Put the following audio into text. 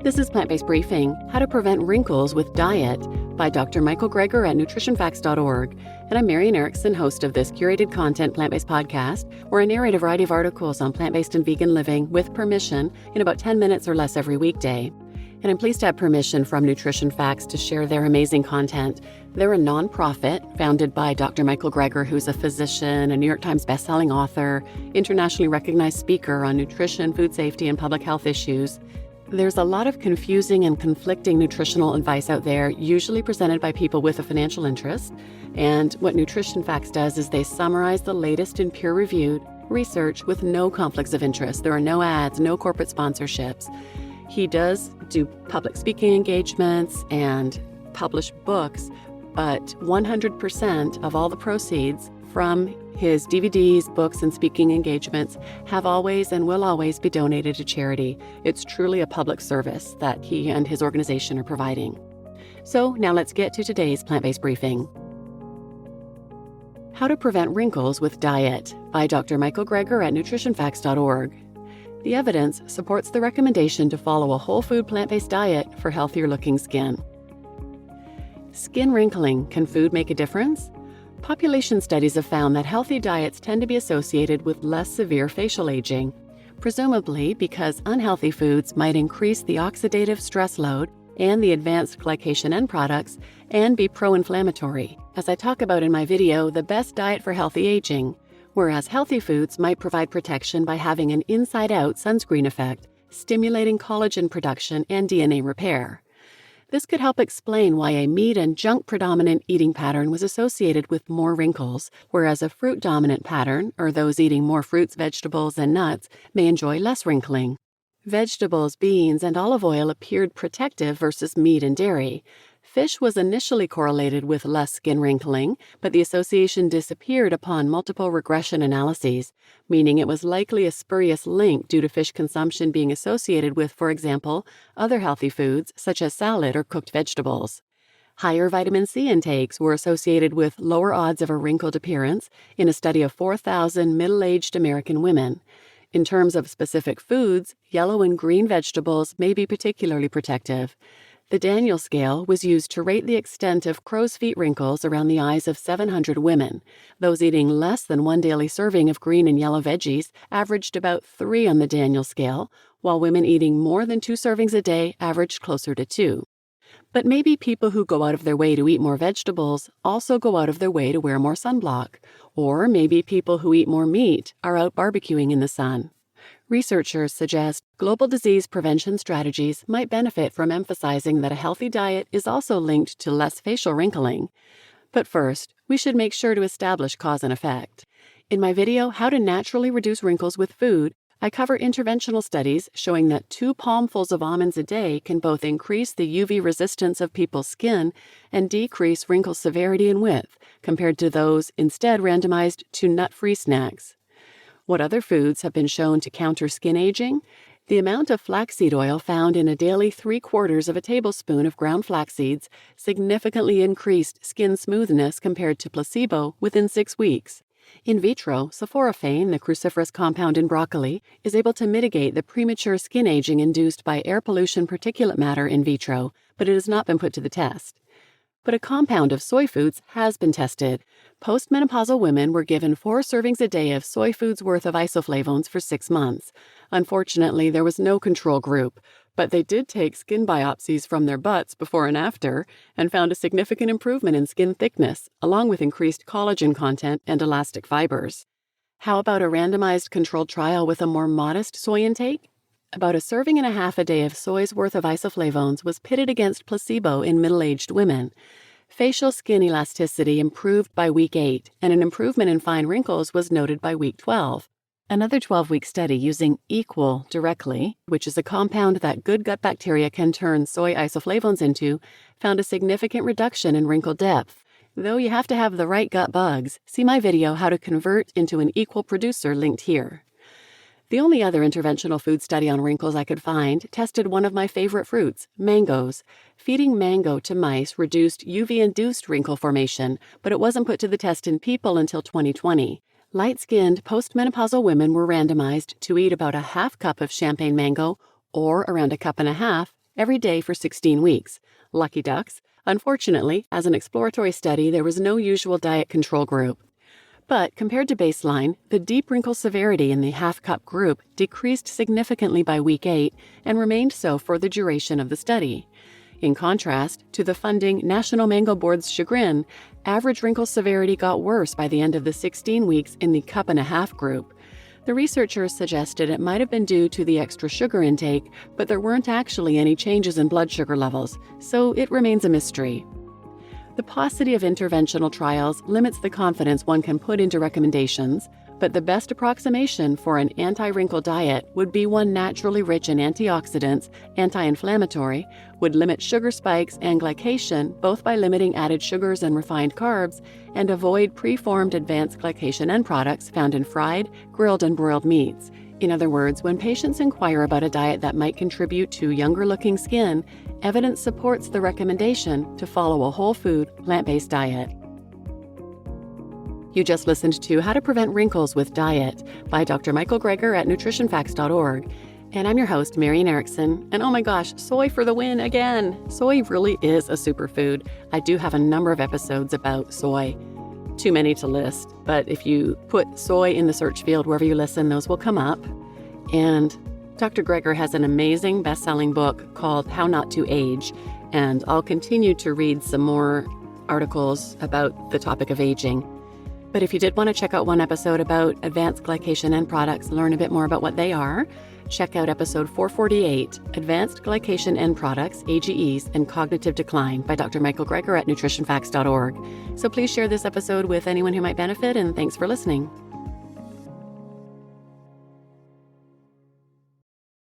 This is Plant-Based Briefing, How to Prevent Wrinkles with Diet by Dr. Michael Greger at nutritionfacts.org. And I'm Marian Erickson, host of this curated content plant-based podcast, where I narrate a variety of articles on plant-based and vegan living with permission in about 10 minutes or less every weekday. And I'm pleased to have permission from Nutrition Facts to share their amazing content. They're a nonprofit founded by Dr. Michael Greger, who's a physician, a New York Times bestselling author, internationally recognized speaker on nutrition, food safety, and public health issues. There's a lot of confusing and conflicting nutritional advice out there, usually presented by people with a financial interest. And what Nutrition Facts does is they summarize the latest in peer-reviewed research with no conflicts of interest. There are no ads, no corporate sponsorships. He does do public speaking engagements and publish books, but 100% of all the proceeds from his DVDs, books, and speaking engagements have always and will always be donated to charity. It's truly a public service that he and his organization are providing. So now let's get to today's plant-based briefing. How to Prevent Wrinkles with Diet by Dr. Michael Greger at nutritionfacts.org. The evidence supports the recommendation to follow a whole food plant-based diet for healthier looking skin. Skin wrinkling. Can food make a difference? Population studies have found that healthy diets tend to be associated with less severe facial aging, presumably because unhealthy foods might increase the oxidative stress load and the advanced glycation end products and be pro-inflammatory, as I talk about in my video, The Best Diet for Healthy Aging, whereas healthy foods might provide protection by having an inside-out sunscreen effect, stimulating collagen production and DNA repair. This could help explain why a meat and junk-predominant eating pattern was associated with more wrinkles, whereas a fruit-dominant pattern, or those eating more fruits, vegetables, and nuts, may enjoy less wrinkling. Vegetables, beans, and olive oil appeared protective versus meat and dairy. Fish was initially correlated with less skin wrinkling, but the association disappeared upon multiple regression analyses, meaning it was likely a spurious link due to fish consumption being associated with, for example, other healthy foods such as salad or cooked vegetables. Higher vitamin C intakes were associated with lower odds of a wrinkled appearance in a study of 4,000 middle-aged American women. In terms of specific foods, yellow and green vegetables may be particularly protective. The Daniel scale was used to rate the extent of crow's feet wrinkles around the eyes of 700 women. Those eating less than one daily serving of green and yellow veggies averaged about 3 on the Daniel scale, while women eating more than 2 servings a day averaged closer to 2. But maybe people who go out of their way to eat more vegetables also go out of their way to wear more sunblock. Or maybe people who eat more meat are out barbecuing in the sun. Researchers suggest global disease prevention strategies might benefit from emphasizing that a healthy diet is also linked to less facial wrinkling. But first, we should make sure to establish cause and effect. In my video, How to Naturally Reduce Wrinkles with Food, I cover interventional studies showing that 2 palmfuls of almonds a day can both increase the UV resistance of people's skin and decrease wrinkle severity and width, compared to those instead randomized to nut-free snacks. What other foods have been shown to counter skin aging? The amount of flaxseed oil found in a daily 3/4 of a tablespoon of ground flax seeds significantly increased skin smoothness compared to placebo within 6 weeks. In vitro, sulforaphane, the cruciferous compound in broccoli, is able to mitigate the premature skin aging induced by air pollution particulate matter in vitro, but it has not been put to the test. But a compound of soy foods has been tested. Postmenopausal women were given 4 servings a day of soy foods worth of isoflavones for 6 months. Unfortunately, there was no control group, but they did take skin biopsies from their butts before and after and found a significant improvement in skin thickness, along with increased collagen content and elastic fibers. How about a randomized controlled trial with a more modest soy intake? About 1.5 servings a day of soy's worth of isoflavones was pitted against placebo in middle-aged women. Facial skin elasticity improved by week 8, and an improvement in fine wrinkles was noted by week 12. Another 12-week study using Equal directly, which is a compound that good gut bacteria can turn soy isoflavones into, found a significant reduction in wrinkle depth. Though you have to have the right gut bugs, see my video How to Convert into an Equal Producer linked here. The only other interventional food study on wrinkles I could find tested one of my favorite fruits, mangoes. Feeding mango to mice reduced UV-induced wrinkle formation, but it wasn't put to the test in people until 2020. Light-skinned postmenopausal women were randomized to eat about a half cup of champagne mango or around 1.5 cups every day for 16 weeks. Lucky ducks. Unfortunately, as an exploratory study, there was no usual diet control group. But compared to baseline, the deep wrinkle severity in the half-cup group decreased significantly by week 8 and remained so for the duration of the study. In contrast, to the funding National Mango Board's chagrin, average wrinkle severity got worse by the end of the 16 weeks in the cup-and-a-half group. The researchers suggested it might have been due to the extra sugar intake, but there weren't actually any changes in blood sugar levels, so it remains a mystery. The paucity of interventional trials limits the confidence one can put into recommendations, but the best approximation for an anti-wrinkle diet would be one naturally rich in antioxidants, anti-inflammatory, would limit sugar spikes and glycation both by limiting added sugars and refined carbs, and avoid preformed advanced glycation end products found in fried, grilled, and broiled meats. In other words, when patients inquire about a diet that might contribute to younger-looking skin, evidence supports the recommendation to follow a whole food, plant-based diet. You just listened to How to Prevent Wrinkles with Diet by Dr. Michael Greger at nutritionfacts.org. And I'm your host, Marian Erickson. And oh my gosh, soy for the win again! Soy really is a superfood. I do have a number of episodes about soy. Too many to list, but if you put soy in the search field wherever you listen, those will come up. And Dr. Greger has an amazing best-selling book called How Not to Age, and I'll continue to read some more articles about the topic of aging. But if you did want to check out one episode about advanced glycation end products, learn a bit more about what they are, check out episode 448, Advanced Glycation End Products, AGEs, and Cognitive Decline by Dr. Michael Greger at nutritionfacts.org. So please share this episode with anyone who might benefit, and thanks for listening.